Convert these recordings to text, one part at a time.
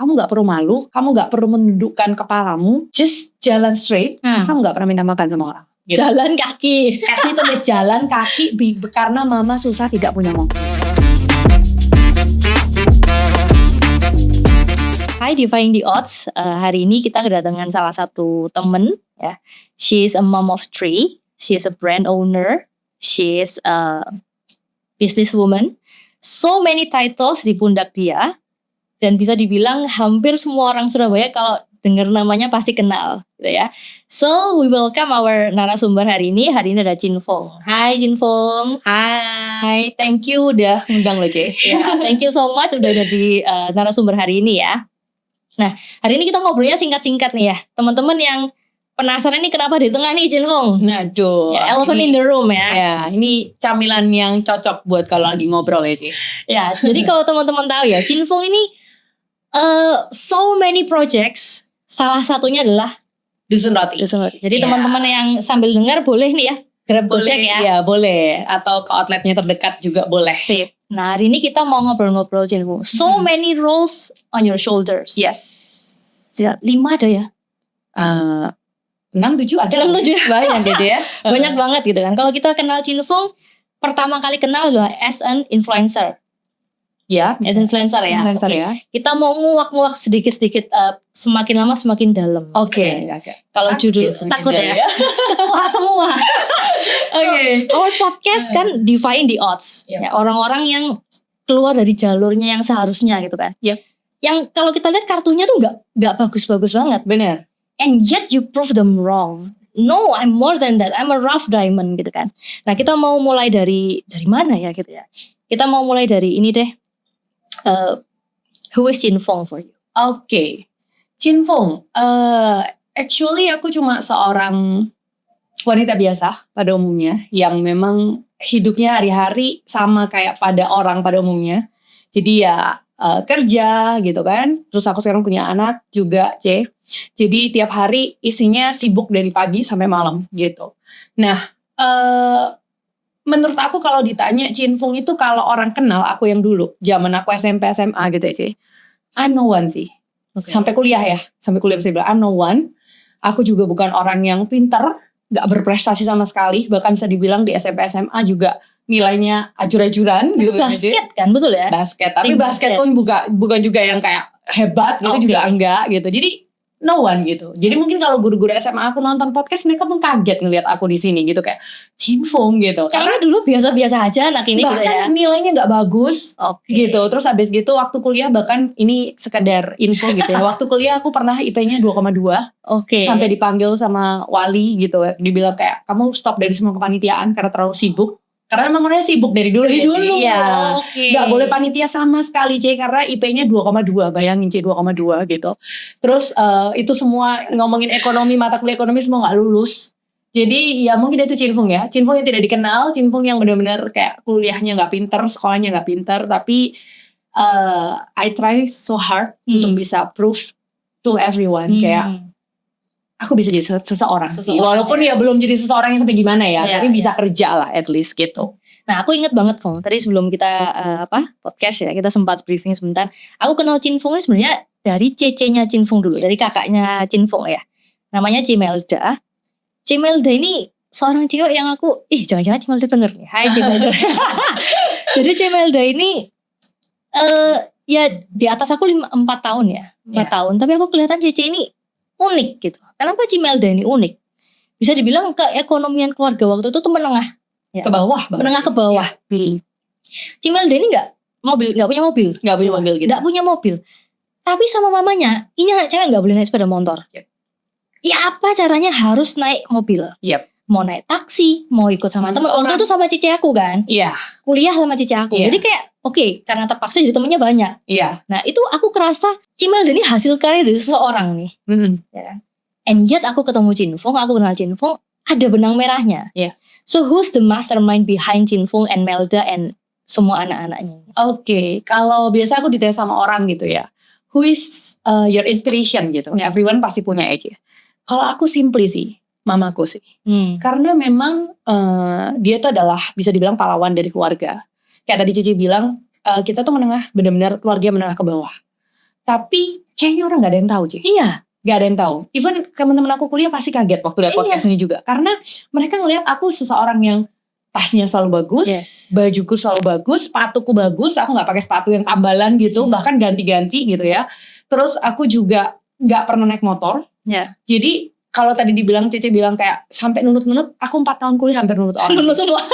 kamu gak perlu malu, kamu gak perlu menundukkan kepalamu, just jalan straight, kamu gak pernah minta makan sama orang. Gitu. Jalan kaki. Kasih tulis jalan kaki karena mama susah tidak punya mobil. Hai Defying the Odds, hari ini kita kedatangan salah satu temen ya. She is a mom of 3, she is a brand owner, she is a businesswoman. So many titles di pundak dia. Dan bisa dibilang hampir semua orang Surabaya kalau dengar namanya pasti kenal gitu ya. So we welcome our narasumber hari ini. Hari ini ada Chin Fong. Hai Chin Fong. Hai, thank you udah ngundang lo C. Ya, thank you so much udah jadi narasumber hari ini ya. Nah, hari ini kita ngobrolnya singkat-singkat nih ya. Teman-teman yang penasaran ini kenapa di tengah nih Chin Fong? Nah, ya, elephant in the room ya. Ya, ini camilan yang cocok buat kalau lagi ngobrol ya sih. Ya, jadi kalau teman-teman tahu ya, Chin Fong ini so many projects. Salah satunya adalah Dusun Roti. Jadi teman-teman yang sambil dengar boleh nih ya grab Gojek ya. Ya boleh. Atau ke outletnya terdekat juga boleh. Sip. Nah hari ini kita mau ngobrol-ngobrol Chin Fong. So many roles on your shoulders. Yes. 5 ada ya? 6, 7 ada. 6, 7 banyak gitu ya. Banyak banget gitu kan. Kalau kita kenal Chin Fong, pertama kali kenal adalah as an influencer. Ya, as influencer ya. Influencer Okay. ya. Kita mau nguak-nguak sedikit-sedikit, semakin lama semakin dalam. Oke. Kalau judul takut ya. Wah semua. Oke. Our podcast kan Defying the Odds. Ya, orang-orang yang keluar dari jalurnya yang seharusnya gitu kan. Yep. Yang kalau kita lihat kartunya tuh nggak bagus-bagus banget. Benar. And yet you prove them wrong. No, I'm more than that. I'm a rough diamond gitu kan. Nah kita mau mulai dari mana ya gitu ya. Kita mau mulai dari ini deh. Who is Chin Fong for you? Oke. Chin Fong, actually aku cuma seorang wanita biasa pada umumnya yang memang hidupnya hari-hari sama kayak pada orang pada umumnya. Jadi ya kerja gitu kan. Terus aku sekarang punya anak juga, C. Jadi tiap hari isinya sibuk dari pagi sampai malam gitu. Nah, menurut aku kalau ditanya Chin Fong itu kalau orang kenal aku yang dulu zaman aku SMP SMA gitu ya, C. I'm no one sih. Okay. Sampai kuliah bisa bilang I'm no one. Aku juga bukan orang yang pinter, gak berprestasi sama sekali. Bahkan bisa dibilang di SMP SMA juga nilainya ajur-ajuran gitu. Basket kan, betul ya? Basket, tapi basket pun bukan juga yang kayak hebat gitu, juga enggak gitu. Jadi no one gitu. Jadi mungkin kalau guru-guru SMA aku nonton podcast, mereka pun kaget ngelihat aku di sini gitu kayak Chin Fong gitu. Karena dulu biasa-biasa aja anak ini gitu ya. Bahkan nilainya nggak bagus gitu. Terus habis gitu waktu kuliah, bahkan ini sekedar info gitu ya. Waktu kuliah aku pernah IP-nya 2,2. Sampai dipanggil sama wali gitu. Dibilang kayak kamu stop dari semua kepanitiaan karena terlalu sibuk. Karena memang orangnya sibuk dari dulu. Iya. Gak boleh panitia sama sekali C, karena IP-nya 2,2. Bayangin C, 2,2 gitu. Terus itu semua ngomongin ekonomi, mata kuliah ekonomi semua gak lulus. Jadi ya mungkin itu Chin Fong ya. Chin Fong yang tidak dikenal, Chin Fong yang benar-benar kayak kuliahnya gak pinter, sekolahnya gak pinter. Tapi I try so hard untuk bisa prove to everyone kayak aku bisa jadi seseorang sih. Walaupun ya belum jadi seseorang yang sampai gimana ya, tapi bisa kerja lah at least gitu. Nah aku inget banget Fong, tadi sebelum kita podcast ya, kita sempat briefing sebentar. Aku kenal Chin Fong ini sebenarnya dari cece-nya Chin Fong dulu, dari kakaknya Chin Fong ya. Namanya Cimelda. Cimelda ini seorang cewek yang aku, jangan-jangan Cimelda denger nih. Hai Cimelda. Jadi Cimelda ini ya di atas aku 4 tahun ya. 4 tahun, tapi aku kelihatan cece ini unik gitu. Kenapa Cimelda ini unik? Bisa dibilang keekonomian keluarga waktu itu tuh menengah ya. Ke bawah. Menengah ke bawah. Cimelda ini gak punya mobil. Gak punya mobil gitu. Gak punya mobil. Tapi sama mamanya, ini anak cewek gak boleh naik sepeda motor. Ya apa caranya harus naik mobil. Mau naik taksi, mau ikut sama temen. Waktu itu sama cici aku kan. Iya. Kuliah sama cici aku. Jadi kayak karena terpaksa jadi temennya banyak. Iya. Nah itu aku kerasa Cimelda ini hasil karya dari seseorang nih. Ya. And yet aku ketemu Chin Fong, aku kenal Chin Fong, ada benang merahnya. So who's the mastermind behind Chin Fong and Melda and semua anak-anaknya? Kalau biasa aku ditanya sama orang gitu ya, who is your inspiration gitu. Everyone pasti punya aja. Kalau aku simply sih, mamaku sih. Karena memang dia tuh adalah bisa dibilang pahlawan dari keluarga. Kayak tadi Cici bilang, kita tuh menengah, benar-benar keluarga menengah ke bawah. Tapi kayaknya orang gak ada yang tahu Ci. Iya. Gak ada yang tahu. Even teman-teman aku kuliah pasti kaget waktu lihat podcast ini juga. Karena mereka ngelihat aku seseorang yang tasnya selalu bagus, bajuku selalu bagus, sepatuku bagus. Aku gak pakai sepatu yang tambalan gitu, bahkan ganti-ganti gitu ya. Terus aku juga gak pernah naik motor. Jadi kalau tadi dibilang Cece bilang kayak sampai nunut-nunut, aku 4 tahun kuliah hampir nunut orang. Nunut semua.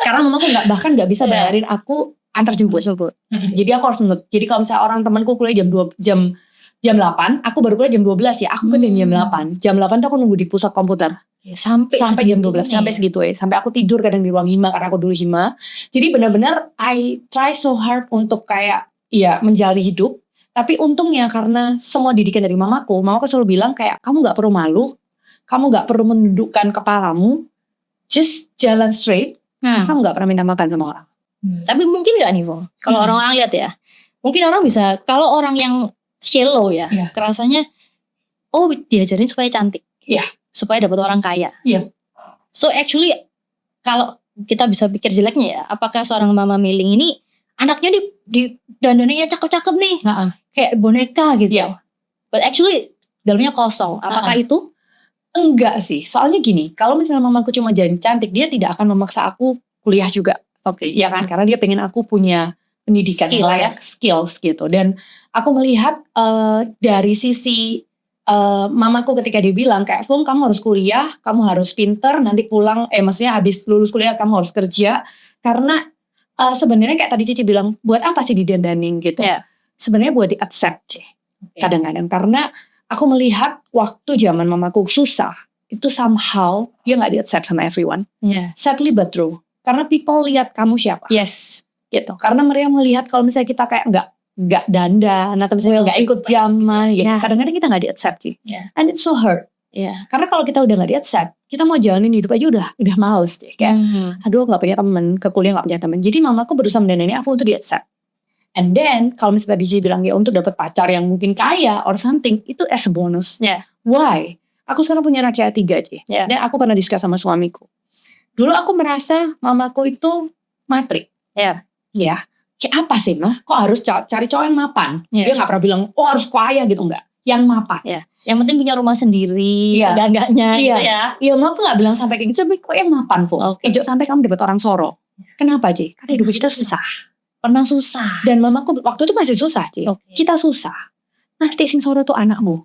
Karena mamaku bahkan gak bisa bayarin aku antar jemput. Jadi aku harus nunut. Jadi kalau misalnya orang temanku kuliah jam 8, aku baru kuliah jam 12 ya. Aku kan jam 8. Jam 8 tuh aku nunggu di pusat komputer. Sampai jam 12, sampai segitu ya. Sampai aku tidur kadang di ruang hima karena aku dulu hima. Jadi benar-benar I try so hard untuk kayak menjalani hidup. Tapi untungnya karena semua didikan dari mamaku selalu bilang kayak kamu gak perlu malu, kamu gak perlu menundukkan kepalamu, just jalan straight. Kamu gak pernah minta makan sama orang. Tapi mungkin gak nih Vo, kalau orang lihat ya, mungkin orang bisa, kalau orang yang shallow ya, kerasanya diajarin supaya cantik, supaya dapat orang kaya. So actually kalau kita bisa pikir jeleknya ya, apakah seorang mama Miling ini anaknya di dandannya cakep-cakep nih, kayak boneka gitu. But actually dalamnya kosong. Apakah itu? Enggak sih. Soalnya gini, kalau misalnya mamaku cuma jadi cantik, dia tidak akan memaksa aku kuliah juga. Ya kan? Karena dia pengen aku punya pendidikan yang layak, skills gitu. Dan aku melihat dari sisi mamaku ketika dia bilang kayak, Fung kamu harus kuliah, kamu harus pinter, nanti pulang, maksudnya habis lulus kuliah kamu harus kerja. Karena sebenarnya kayak tadi Cici bilang, buat apa sih didandanin gitu? Sebenarnya buat di-accept sih. Kadang-kadang. Karena aku melihat waktu zaman mamaku susah, itu somehow dia gak di-accept sama everyone. Sadly but true. Karena people lihat kamu siapa. Gitu. Karena mereka melihat kalau misalnya kita kayak gak dandan, atau misalnya gak ikut zaman, gitu. Kadang-kadang kita gak di-accept sih. And it's so hurt. Karena kalau kita udah gak di-accept, kita mau jalanin hidup aja udah males deh. Kayak, aduh gak punya temen, ke kuliah gak punya temen. Jadi mamaku berusaha mendandani aku untuk di-accept. And then kalau misalnya tadi bilang ya untuk dapat pacar yang mungkin kaya or something, itu as a bonus. Why? Aku sekarang punya anak cewek 3 Ci. Dan aku pernah discuss sama suamiku. Dulu aku merasa mamaku itu matrik. Kayak apa sih mah? Kok harus cari cowok yang mapan? Dia gak pernah bilang, harus kaya gitu, enggak. Yang mapan. Yang penting punya rumah sendiri, sedang-enggaknya gitu ya. Iya, mamaku gak bilang sampai kayak gitu, tapi kok yang mapan, Fu? Sampai kamu dapat orang Soro. Kenapa Ci? Karena hidup kita susah. Pernah susah. Dan mamaku waktu itu masih susah Ci. Kita susah. Nanti sing Soro tuh anakmu.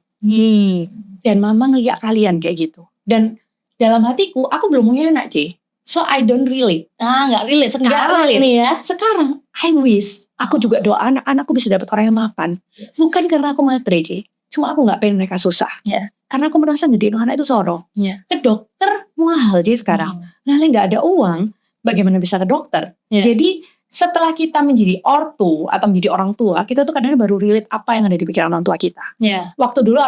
Dan mama ngeliat kalian kayak gitu. Dan dalam hatiku, aku belum punya anak Ci. So I don't relate. Gak relate sekarang nih ya. Sekarang I wish aku juga doa anak-anakku bisa dapat orang yang mapan. Bukan karena aku matre Ci. Cuma aku gak pengen mereka susah. Karena aku merasa gedein anak itu Soro. Ke dokter mahal Ci sekarang. Nah gak ada uang, bagaimana bisa ke dokter? Jadi setelah kita menjadi ortu atau menjadi orang tua, kita tuh kadang-kadang baru relate apa yang ada di pikiran orang tua kita. Waktu dulu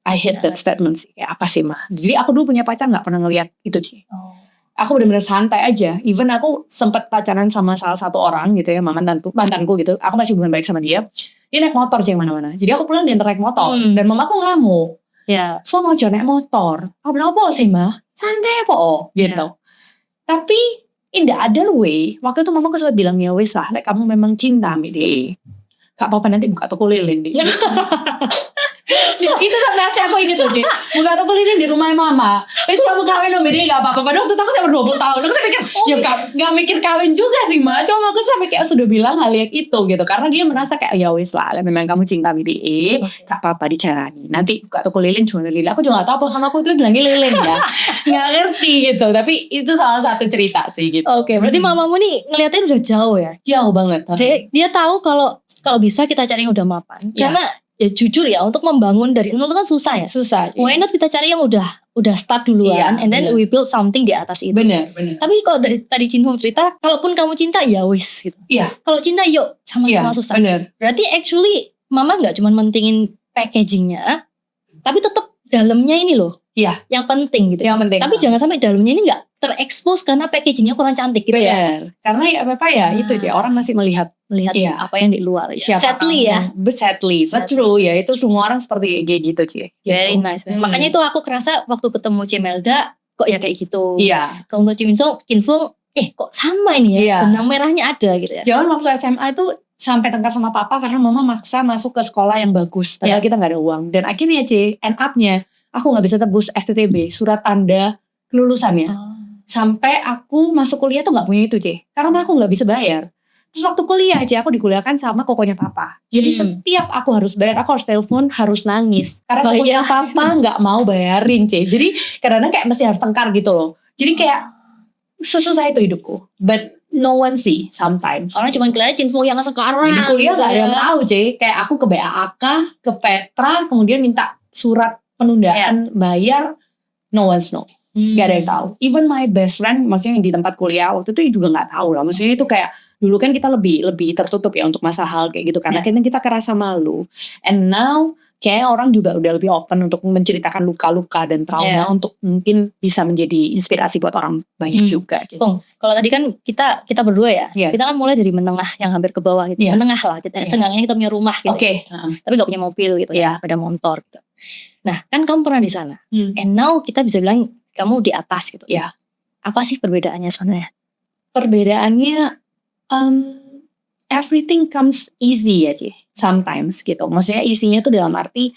I hate that statement sih. Kayak apa sih mah? Jadi aku dulu punya pacar gak pernah ngeliat itu Ci. Aku benar-benar santai aja. Even aku sempat pacaran sama salah satu orang gitu ya, mantanku gitu. Aku masih hubungan baik sama dia. Dia naik motor Ci mana-mana. Jadi aku pulang dia naik motor. Dan mamaku ngamuk. So mau naik motor. Aku bilang apa sih mah? Santai po gitu. Tapi in the other way, waktu itu mamaku sempat bilang ya wes lah, kamu memang cinta sama dia. Gak apa-apa nanti buka toko lilin deh. Itu sampai aku inget loh Ci. Buka toko lilin di rumah mama. Terus kamu kawin sama dia gak apa-apa. Padahal waktu itu aku sampai 20 tahun. Aku sampai mikir, ya gak mikir kawin juga sih ma. Cuma aku sampai kayak sudah bilang hal yang itu gitu. Karena dia merasa kayak ya wes lah, memang kamu cinta sama dia. Gak apa-apa dijalani. Nanti buka toko lilin cuma lilin. Aku juga gak tahu apa mamaku itu bilangnya lilin ya. Gak ngerti gitu. Tapi itu salah satu cerita sih gitu. Berarti mamamu nih ngeliatnya udah jauh ya? Jauh banget. Dia tahu kalau bisa kita cari yang udah mapan. Karena ya jujur ya, untuk membangun dari nol itu kan susah ya. Why not kita cari yang udah start duluan, and then we build something di atas itu. Bener. Tapi kalau dari tadi Cinfung cerita, kalaupun kamu cinta ya wis gitu. Kalau cinta yuk sama-sama susah. Berarti actually mama nggak cuma mentingin packagingnya, tapi tetap dalamnya ini loh. Yang penting gitu. Tapi jangan sampai dalamnya ini nggak terekspos karena packagingnya kurang cantik gitu ya. Karena ya apa ya itu aja orang masih melihat apa yang di luar. Sadly ya. Sadly, but true ya, itu semua orang seperti kayak gitu Ci. Very nice. Makanya itu aku kerasa waktu ketemu Cimelda kok ya kayak gitu. Kalau untuk Cinfung kok sama ini ya. Benang merahnya ada gitu ya. Jangan waktu SMA itu sampai tengkar sama papa karena mama maksa masuk ke sekolah yang bagus padahal kita nggak ada uang. Dan akhirnya end up-nya aku nggak bisa tebus STTB, surat tanda kelulusannya. Sampai aku masuk kuliah tuh nggak punya itu karena aku nggak bisa bayar. Terus waktu kuliah aku dikuliahkan sama kokonya papa. Jadi setiap aku harus bayar, aku harus telepon, harus nangis karena kokonya papa nggak mau bayarin Jadi karena kayak mesti harus tengkar gitu loh. Jadi kayak sesusah itu hidupku. But no one see sometimes. Orang cuma kelihatan Cinfung yang sekarang. Di kuliah gak ada yang tahu Kayak aku ke BAAK, ke Petra, kemudian minta surat penundaan bayar. No one know. Gak ada yang tahu. Even my best friend, maksudnya yang di tempat kuliah waktu itu juga gak tahu lah. Maksudnya itu kayak dulu kan kita lebih tertutup ya untuk masalah hal kayak gitu. Karena kita kerasa malu. And now kayak orang juga udah lebih open untuk menceritakan luka-luka dan trauma untuk mungkin bisa menjadi inspirasi buat orang banyak juga gitu. Kalau tadi kan kita berdua ya, kita kan mulai dari menengah yang hampir ke bawah gitu. Menengah lah, seenggaknya kita punya rumah gitu. Tapi gak punya mobil gitu pada motor gitu. Nah kan kamu pernah di sana, and now kita bisa bilang kamu di atas gitu. Apa sih perbedaannya sebenarnya? Perbedaannya everything comes easy ya sometimes gitu. Maksudnya isinya tuh dalam arti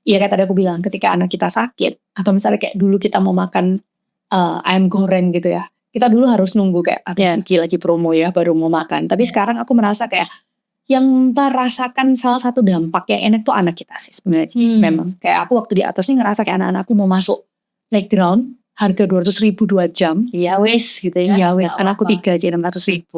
ya kayak tadi aku bilang, ketika anak kita sakit atau misalnya kayak dulu kita mau makan ayam goreng gitu ya, kita dulu harus nunggu kayak lagi promo ya baru mau makan. Tapi sekarang aku merasa kayak yang merasakan salah satu dampak yang enak tuh anak kita sih sebenarnya. Memang kayak aku waktu di atas nih ngerasa kayak anak-anakku mau masuk playground harga 200.000 2 jam. Ya wes gitu ya. Ya wes, anakku 3 600.000.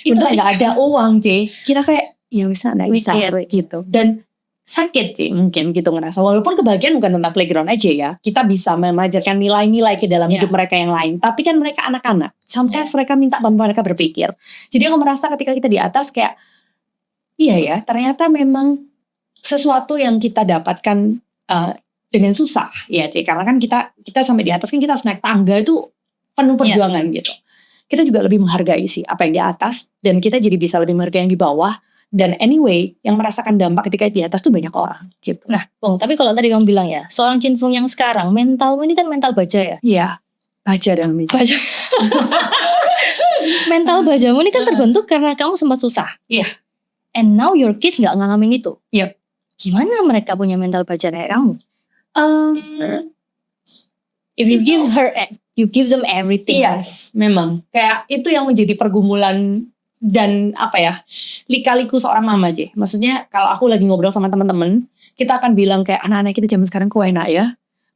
Itu kayak gak ada uang kita kayak ya wes gak bisa gitu. Dan sakit mungkin gitu ngerasa. Walaupun kebahagiaan bukan tentang playground aja ya. Kita bisa mengajarkan nilai-nilai ke dalam hidup mereka yang lain. Tapi kan mereka anak-anak. Sometimes mereka minta bantuan mereka berpikir. Jadi aku merasa ketika kita di atas kayak iya ya, ternyata memang sesuatu yang kita dapatkan dengan susah ya karena kan kita sampai di atas kan kita harus naik tangga itu penuh perjuangan gitu. Kita juga lebih menghargai sih apa yang di atas dan kita jadi bisa lebih menghargai yang di bawah. Dan anyway yang merasakan dampak ketika di atas tuh banyak orang gitu. Nah tapi kalau tadi kamu bilang ya, seorang Cinfung yang sekarang mentalmu ini kan mental baja ya? Iya, baja dan baja. Mental bajamu ini kan terbentuk karena kamu sempat susah. Iya. And now your kids gak ngalamin itu. Iya. Gimana mereka punya mental baja kayak kamu? If you give them everything. Yes, memang. Kayak itu yang menjadi pergumulan dan lika-liku seorang mama Maksudnya kalau aku lagi ngobrol sama teman-teman, kita akan bilang kayak anak-anak kita zaman sekarang kok enak ya.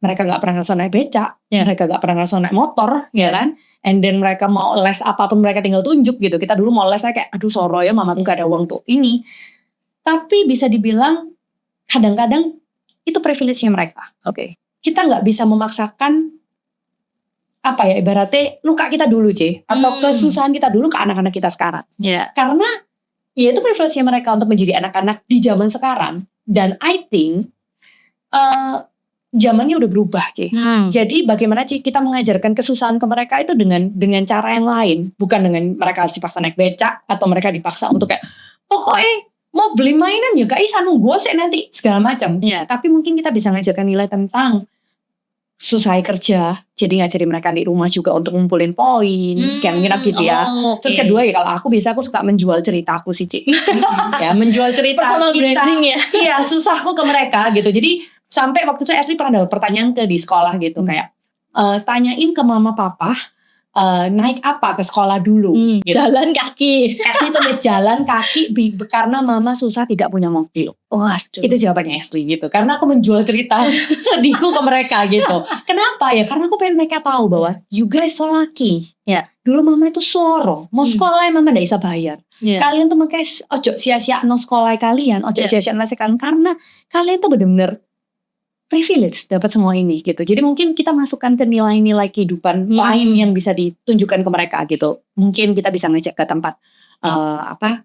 Mereka gak pernah ngerasa naik becak, mereka gak pernah ngerasa naik motor, ya kan? And then mereka mau les apapun mereka tinggal tunjuk gitu. Kita dulu mau les kayak aduh soro ya mama tuh gak ada uang tuh ini. Tapi bisa dibilang kadang-kadang itu privilege-nya mereka. Kita gak bisa memaksakan ibaratnya luka kita dulu atau kesusahan kita dulu ke anak-anak kita sekarang. Karena ya itu privilege-nya mereka untuk menjadi anak-anak di zaman sekarang. Dan I think zamannya udah berubah Jadi bagaimana kita mengajarkan kesusahan ke mereka itu dengan cara yang lain, bukan dengan mereka harus dipaksa naik becak atau mereka dipaksa untuk kayak pokoknya mau beli mainan ya gak bisa nunggu nanti segala macam. Tapi mungkin kita bisa ngajarkan nilai tentang susah kerja, jadi ngajarin mereka di rumah juga untuk ngumpulin poin, kayak mungkin gitu ya. Terus kedua ya kalau aku suka menjual ceritaku sih ya menjual cerita personal branding ya. Iya susahku ke mereka gitu. Jadi sampai waktu itu Ashley pernah dapat pertanyaan di sekolah gitu kayak tanyain ke mama papa naik apa ke sekolah dulu gitu. Jalan kaki. Ashley tulis jalan kaki karena mama susah tidak punya mobil. Waduh. Itu jawabannya Ashley gitu. Karena aku menjual cerita sedihku ke mereka gitu. Kenapa ya? Karena aku pengen mereka tahu bahwa you guys so lucky. Dulu mama itu soro mau sekolah mama gak bisa bayar. Kalian tuh makanya ojo sia-sia no sekolah kalian, ojo sia-sia nasi kalian karena kalian tuh bener-bener privilege dapat semua ini gitu. Jadi mungkin kita masukkan ke nilai-nilai kehidupan lain yang bisa ditunjukkan ke mereka gitu. Mungkin kita bisa ngajak ke tempat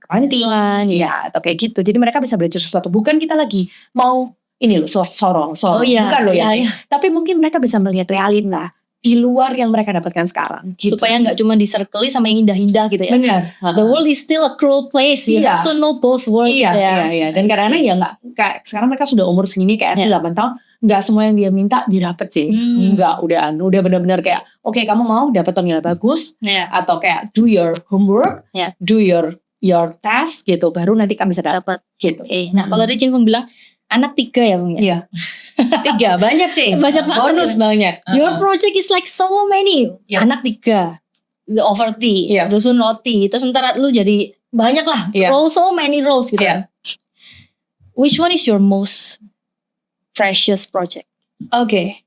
kepanitiaan atau kayak gitu. Jadi mereka bisa belajar sesuatu. Bukan kita lagi mau ini loh sorong. Bukan loh ya. Tapi mungkin mereka bisa melihat realita di luar yang mereka dapatkan sekarang gitu. Supaya gak cuma di-circle sama yang indah-indah gitu ya. Benar. The world is still a cruel place. You have to know both worlds. Iya. Dan kadang-kadang ya gak, kayak sekarang mereka sudah umur segini kayak 8 tahun. Gak semua yang dia minta didapat sih. Enggak, udah benar-benar kayak oke, kamu mau dapat nilai bagus atau kayak do your homework, do your your task gitu, baru nanti kamu bisa dapat gitu. Nah kalau tadi Cinfung bilang anak 3 ya Bung ya. Iya. 3 banyak sih. Banyak banget. Bonus banyak. Your project is like so many. Iya. Anak 3, the overtee, Iya. dusun roti. Terus sementara lu jadi banyak lah. Iya. So many roles gitu. Iya. Which one is your most precious project? Oke.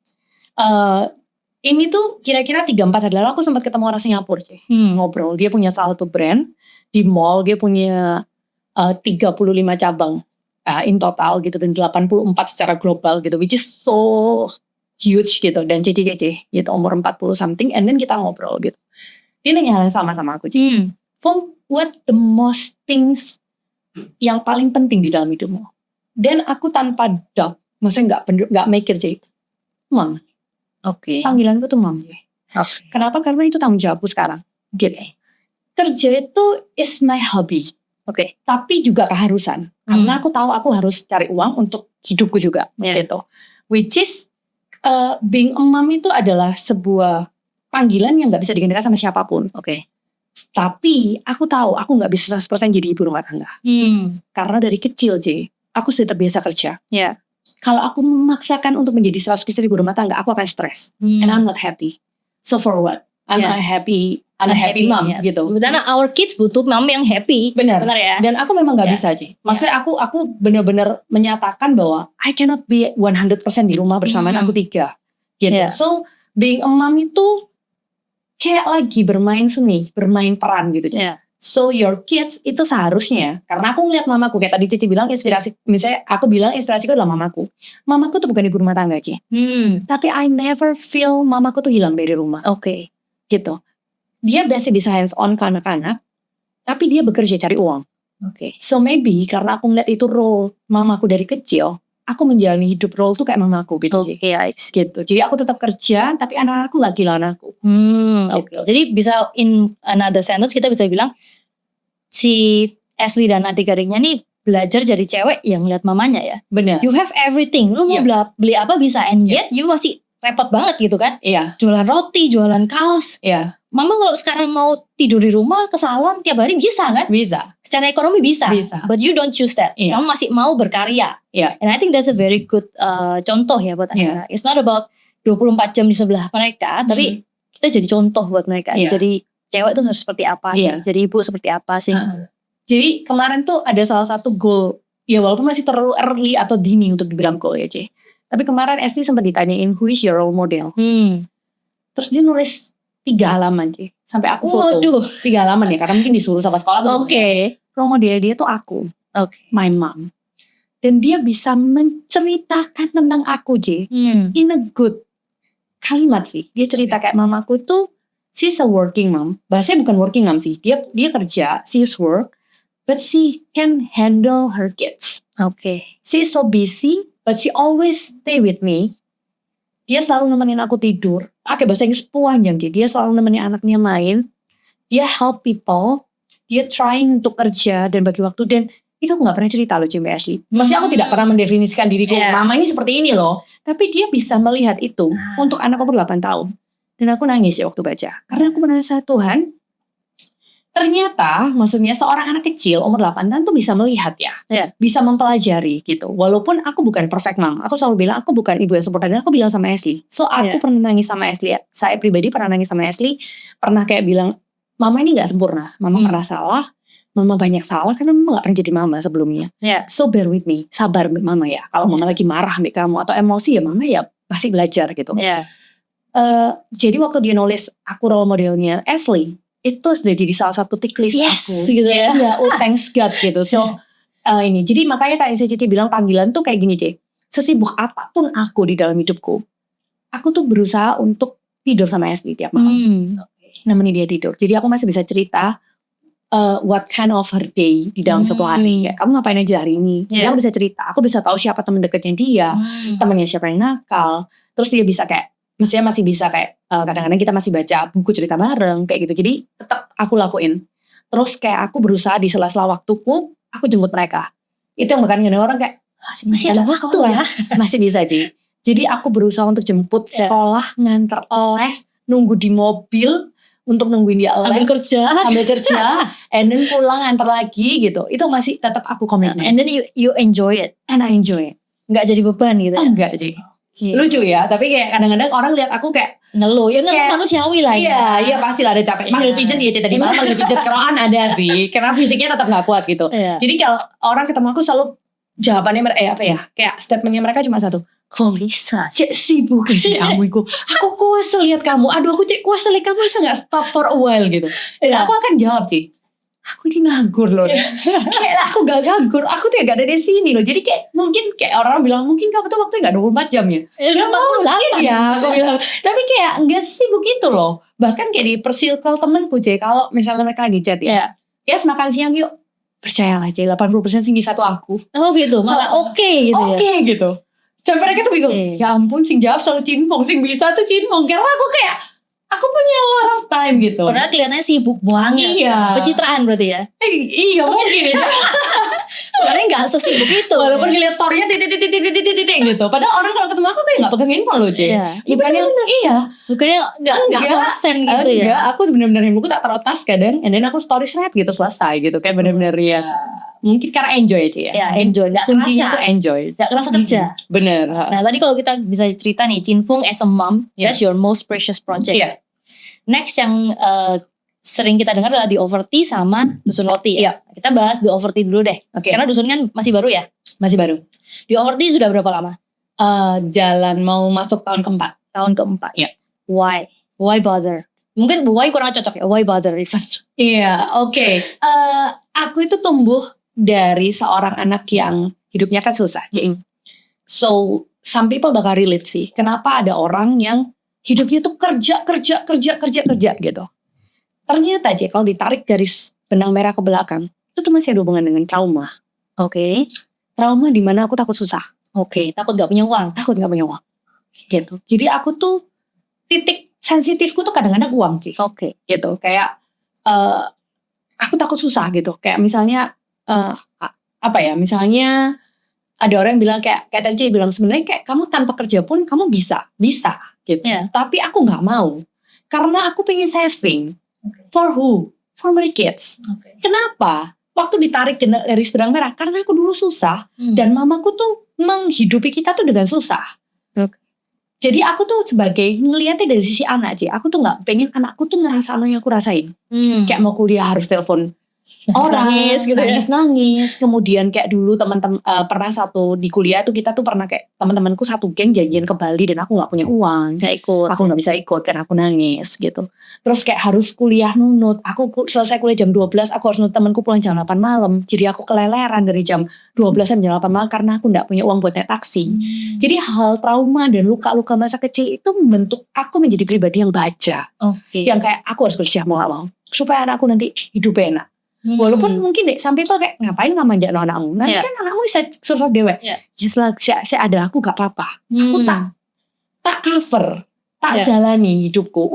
Ini tuh kira-kira 3-4 hari lalu aku sempat ketemu orang Singapura sih. Ngobrol. Dia punya salah satu brand di mall. Dia punya 35 cabang in total gitu. Dan 84 secara global gitu. Which is so huge gitu. Dan Cici gitu. Umur 40 something. And then kita ngobrol gitu. Dia nanya hal yang sama aku. Fung, what the most things yang paling penting di dalam hidupmu? Dan aku tanpa doubt. Maksudnya gak mikir Ci. Mom. Oke. Panggilanku tuh mom. Kenapa? Karena itu tanggung jawabku sekarang. Gitu. Kerja itu is my hobby. Oke. Tapi juga keharusan. Karena aku tahu aku harus cari uang untuk hidupku juga. Gitu. Which is being a mom itu adalah sebuah panggilan yang gak bisa digantikan sama siapapun. Oke. Tapi aku tahu aku gak bisa 100% jadi ibu rumah tangga. Karena dari kecil aku sudah terbiasa kerja. Yeah. Kalau aku memaksakan untuk menjadi 100% ibu rumah tangga, aku akan stres. And I'm not happy. So for what? I'm a happy mom gitu. Dan our kids butuh mom yang happy. Benar ya. Dan aku memang gak bisa Maksudnya aku benar-benar menyatakan bahwa I cannot be 100% di rumah bersama aku 3 gitu. So being a mom itu kayak lagi bermain seni, bermain peran gitu. So your kids itu seharusnya, karena aku ngeliat mamaku, kayak tadi Cici bilang inspirasi, misalnya aku bilang inspirasiku adalah mamaku. Mamaku tuh bukan ibu rumah tangga Ci. Tapi I never feel mamaku tuh hilang dari rumah. Oke. Gitu. Dia biasa bisa hands on ke anak-anak, tapi dia bekerja cari uang. Oke. So maybe karena aku ngeliat itu role mamaku dari kecil, aku menjalani hidup role tuh kayak mamaku gitu Ci. Gitu. Jadi aku tetap kerja, tapi anak-anakku gak kehilangan aku. Oke. Jadi bisa in another sentence kita bisa bilang si Ashley dan adik-adiknya nih belajar jadi cewek yang ngeliat mamanya ya. Benar. You have everything. Lu mau beli apa bisa, and yet you masih repot banget gitu kan. Jualan roti, jualan kaos. Mama kalau sekarang mau tidur di rumah ke salon tiap hari bisa kan? Bisa. Secara ekonomi bisa. But you don't choose that. Kamu masih mau berkarya. And I think that's a very good contoh ya buat anak. It's not about 24 jam di sebelah mereka, tapi kita jadi contoh buat mereka. Jadi cewek tuh harus seperti apa sih? Jadi ibu seperti apa sih? Jadi kemarin tuh ada salah satu goal, ya walaupun masih terlalu early atau dini untuk dibilang goal ya Ci. Tapi kemarin Esti sempat ditanyain who is your role model. Terus dia nulis 3 halaman Ci. Sampai aku foto 3 halaman ya, karena mungkin disuruh sama sekolah. Role model dia tuh aku. My mom. Dan dia bisa menceritakan tentang aku Ci. In a good kalimat sih. Dia cerita kayak mamaku tuh, she's a working mom. Bahasanya bukan working mom sih. Dia kerja, she's work, but she can handle her kids. She's so busy, but she always stay with me. Dia selalu nemenin aku tidur. Bahasa Inggris panjang Dia selalu nemenin anaknya main. Dia help people. Dia trying untuk kerja dan bagi waktu. Dan itu aku gak pernah cerita loh Mbak Ashley. Maksudnya aku tidak pernah mendefinisikan diriku mama ini seperti ini loh. Tapi dia bisa melihat itu untuk anak umur 8 tahun. Dan aku nangis ya waktu baca. Karena aku merasa Tuhan, ternyata maksudnya seorang anak kecil umur 8 tahun tuh bisa melihat ya. Bisa mempelajari gitu. Walaupun aku bukan perfect mom. Aku selalu bilang aku bukan ibu yang sempurna. Dan aku bilang sama Ashley. So aku pernah nangis sama Ashley. Saya pribadi pernah nangis sama Ashley. Pernah kayak bilang, mama ini gak sempurna. Mama pernah salah. Mama banyak salah karena mama gak pernah jadi mama sebelumnya. So bear with me. Sabar mama ya. Kalau mama lagi marah sama kamu atau emosi ya mama ya pasti belajar gitu. Jadi waktu dia nulis aku role modelnya Ashley, itu sudah jadi salah satu tick list aku gitu ya. Thanks God gitu. So ini jadi makanya kayak Cici bilang panggilan tuh kayak gini Ci. Sesibuk apapun aku di dalam hidupku, aku tuh berusaha untuk tidur sama Ashley tiap malam. Nemenin dia tidur. Jadi aku masih bisa cerita what kind of her day di dalam satu hari. Kayak, kamu ngapain aja hari ini? Jadi aku bisa cerita. Aku bisa tahu siapa teman dekatnya dia, temannya siapa yang nakal. Terus dia bisa kayak, mestinya masih bisa kayak kadang-kadang kita masih baca buku cerita bareng kayak gitu. Jadi tetap aku lakuin. Terus kayak aku berusaha di sela-sela waktuku, aku jemput mereka. Itu yang bahkan kadang orang kayak masih ada waktu ya. Masih bisa Ci. Jadi aku berusaha untuk jemput sekolah, nganter les, nunggu di mobil. untuk nungguin dia sambil les, kerja. sambil kerja, and then pulang antar lagi gitu. Itu masih tetap aku komitmen. And then you enjoy it. And I enjoy it. Nggak jadi beban gitu ya. Enggak sih. Lucu ya, tapi kayak kadang-kadang orang lihat aku kayak ngeluh, ya ngeluh kayak, manusiawi lah. Iya pasti lah ada capek. Manggil pijet ya tadi malam manggil pijet keroan ada sih, karena fisiknya tetap nggak kuat gitu. Iya. Jadi kalau orang ketemu aku selalu jawabannya apa ya? Kayak statementnya mereka cuma satu. Kok bisa? Cek sibuk sih kamu. Aku kuasa lihat kamu. Aduh aku cek kuasa lihat kamu, bisa nggak stop for a while gitu. Dan aku akan jawab sih. Aku ini nganggur loh. Kayak aku gak nganggur. Aku tuh gak ada di sini loh. Jadi kayak mungkin kayak orang bilang mungkin kamu tuh waktunya gak 24 jam ya. Mungkin ya aku bilang. Tapi kayak enggak sih begitu loh. Bahkan kayak di persirkel temenku J. Kalau misalnya mereka lagi chat ya. Yes makan siang yuk. Percayalah J. 80% tinggi satu aku. Oh gitu. Malah oke gitu ya. Oke gitu. Sampai mereka tuh bingung. Ya ampun sing jawab selalu Cinfong. Sing bisa tuh Cinfong. Karena aku kayak aku punya a lot of time gitu. Padahal kelihatannya sibuk banget. Iya. Pencitraan berarti ya. Iya mungkin ya. Sebenarnya nggak sesibuk itu. Walaupun ngeliat story-nya titik gitu. Padahal orang kalau ketemu aku kayak gak pegang handphone loh, Cie. Iya. Bukannya Bukannya nggak konsen gitu ya. Enggak, aku bener-bener handphoneku tak taruh tas kadang. And then aku story thread gitu selesai gitu. Kayak bener-bener ya. Mungkin karena enjoy aja ya. Ya enjoy. Nggak Kuncinya kerasa. tuh enjoy. Nggak kerasa kerja. Bener. Nah tadi kalau kita bisa cerita nih, Cinfong as a mom, that's your most precious project. Iya. Next yang sering kita dengar adalah The Overty sama Dusun Roti ya. Kita bahas The Overty dulu deh. Oke. Karena Dusun kan masih baru ya. Masih baru. The Overty sudah berapa lama? Jalan mau masuk tahun keempat. Tahun keempat. Iya. Why? Why bother? Mungkin why kurang cocok ya. Why bother? Iya, oke. Aku itu tumbuh dari seorang anak yang hidupnya kan susah. So, some people bakal relate sih. Kenapa ada orang yang hidupnya tuh kerja gitu. Ternyata aja kalau ditarik garis benang merah ke belakang, itu tuh masih ada hubungan dengan trauma. Oke. Trauma di mana aku takut susah. Oke. Takut gak punya uang. Takut gak punya uang. Gitu. Jadi aku tuh titik sensitifku tuh kadang-kadang uang sih. Oke. Gitu. Kayak aku takut susah gitu. Kayak misalnya misalnya ada orang yang bilang kayak tadi bilang sebenarnya kayak kamu tanpa kerja pun kamu bisa gitu. Yeah. Tapi aku nggak mau karena aku pengen saving. For who? For my kids. Kenapa? Waktu ditarik garis benang merah karena aku dulu susah dan mamaku tuh menghidupi kita tuh dengan susah. Jadi aku tuh sebagai ngeliatnya dari sisi anak aja. Aku tuh nggak pengen anakku tuh ngerasa apa yang aku rasain. Kayak mau kuliah harus telepon orang, nangis. Kemudian kayak dulu teman-teman pernah satu di kuliah tuh kita tuh pernah kayak teman-temanku satu geng janjian ke Bali dan aku nggak punya uang, aku nggak bisa ikut karena aku nangis gitu. Terus kayak harus kuliah nunut. Aku selesai kuliah jam 12, aku harus nunut temanku pulang jam 8 malam. Jadi aku keleleran dari jam 12 sampai jam 8 malam karena aku nggak punya uang buat naik taksi. Jadi hal trauma dan luka-luka masa kecil itu membentuk aku menjadi pribadi yang baja. Yang kayak aku harus kerja mau gak mau supaya anakku nanti hidup enak. Walaupun mungkin deh sampai itu kayak ngapain gak manjak anakmu. Nanti kan anakmu bisa survive dewek. Saya ada aku gak apa-apa. Aku tak cover, tak jalani hidupku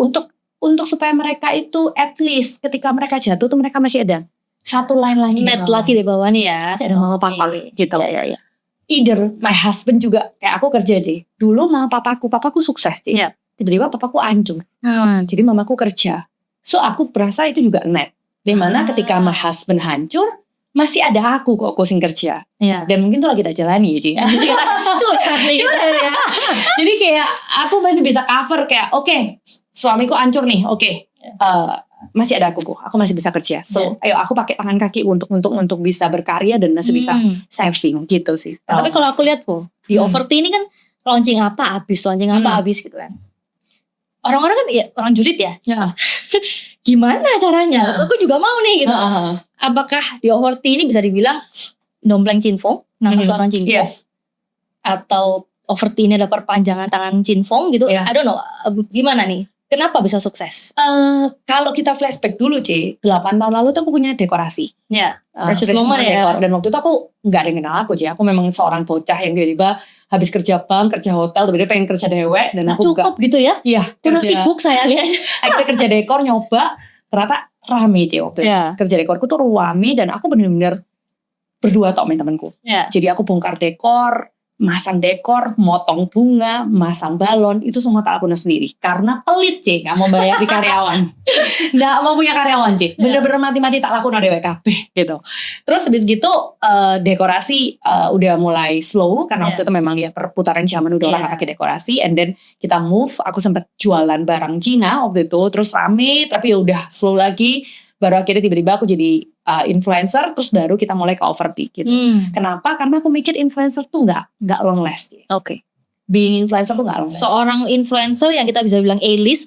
untuk supaya mereka itu at least ketika mereka jatuh tuh mereka masih ada satu line lagi. Net lagi di bawah nih ya. Masih ada mama papa gitu. Either my husband juga kayak aku kerja deh. Dulu mama papaku sukses sih. Tiba-tiba papaku hancur. Jadi mamaku kerja. So aku berasa itu juga net. Dimana ketika my husband hancur, masih ada aku kok sing kerja. Dan mungkin tuh lagi kita jalani jadi. Jadi kayak aku masih bisa cover kayak oke, suamiku hancur nih, masih ada aku masih bisa kerja. So ayo aku pakai tangan kaki untuk bisa berkarya dan masih bisa saving gitu sih. Tapi kalau aku lihat di Overty ini kan launching apa habis gitu kan. Orang-orang kan ya orang julid ya. Gimana caranya? Aku juga mau nih gitu. Apakah di Overty ini bisa dibilang dompleng Cinfong, nama seorang Cinfong? Yes. Atau Overty ini ada perpanjangan tangan Cinfong gitu? I don't know. Gimana nih? Kenapa bisa sukses? Kalau kita flashback dulu 8 tahun lalu tuh aku punya dekorasi. Precious moment ya. Dan waktu itu aku gak ada yang kenal aku aku memang seorang bocah yang tiba-tiba habis kerja bank, kerja hotel, tiba-tiba pengen kerja dewek. Dan aku cukup gitu ya? Iya. Kurang sibuk saya kayaknya. Akhirnya kerja dekor nyoba, ternyata rame waktu itu. Kerja dekorku tuh rame dan aku bener-bener berdua tok main temanku. Jadi aku bongkar dekor, masang dekor, motong bunga, masang balon, itu semua tak lakukan sendiri. Karena pelit sih, gak mau bayar di karyawan. Gak mau punya karyawan sih. Bener-bener mati-mati tak lakukan ada WKP gitu. Terus habis gitu dekorasi udah mulai slow. Karena waktu itu memang ya perputaran zaman udah orang pakai dekorasi. And then kita move, aku sempat jualan barang Cina waktu itu. Terus rame, tapi ya udah slow lagi. Baru akhirnya tiba-tiba aku jadi influencer, terus baru kita mulai ke Overtee gitu. Kenapa? Karena aku mikir influencer tuh nggak long last. Oke. Being influencer tuh nggak long last. Seorang influencer yang kita bisa bilang A-list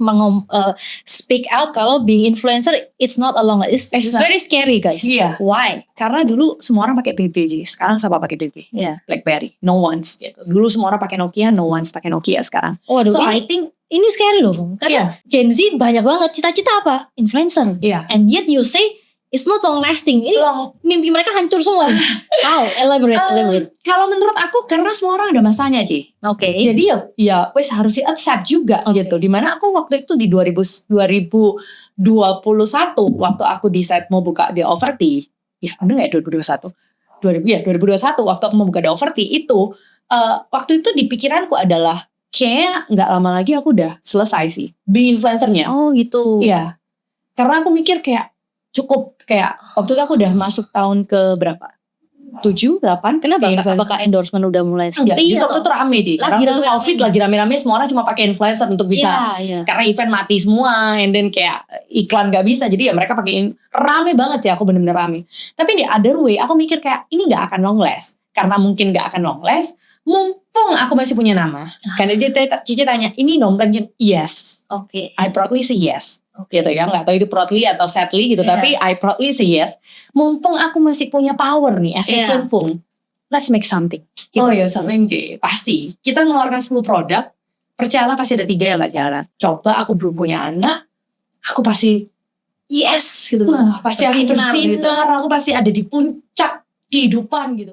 speak out kalau being influencer it's not a long last. It's very scary guys. Iya. Why? Karena dulu semua orang pakai BB. Sekarang siapa pakai BB? Iya. BlackBerry. No one's gitu. Dulu semua orang pakai Nokia, no one's pakai Nokia sekarang. Waduh, So I think ini scary loh. Karena Gen Z banyak banget cita-cita apa? Influencer. Iya. And yet you say it's not long lasting. Ini mimpi mereka hancur semua. How? Elaborate. Kalau menurut aku karena semua orang ada masanya, Ci. Oke. Jadi ya wes harus di accept juga gitu. Dimana aku waktu itu di 2021 waktu aku decide mau buka di Overtee. Ya bener gak 2021? 2021 waktu aku mau buka di Overtee itu waktu itu di pikiranku adalah kayak gak lama lagi aku udah selesai sih being influencernya. Oh gitu. Iya. Karena aku mikir kayak cukup, kayak waktu itu aku udah masuk tahun ke berapa? 7, 8. Kenapa? Apakah endorsement udah mulai sepi? Enggak, justru waktu itu rame sih. Karena waktu itu COVID lagi rame-rame, semua orang cuma pakai influencer untuk bisa. Karena event mati semua, and then kayak iklan gak bisa. Jadi ya mereka pakai rame banget sih, aku bener-bener rame. Tapi di other way, aku mikir kayak ini gak akan long last. Karena mungkin gak akan long last, mumpung aku masih punya nama. Karena Cici tanya, ini nompleng? Yes. Oke. I proudly say yes. Gitu ya, nggak tahu itu proudly atau sadly gitu, tapi I proudly say yes. Mumpung aku masih punya power nih as a Cinfung, let's make something. Oh ya sering sih, pasti. Kita mengeluarkan 10 produk, percayalah pasti ada 3 yang nggak jalan. Coba aku belum punya anak, aku pasti yes gitu. Pasti aku bersinar, aku pasti ada di puncak kehidupan gitu.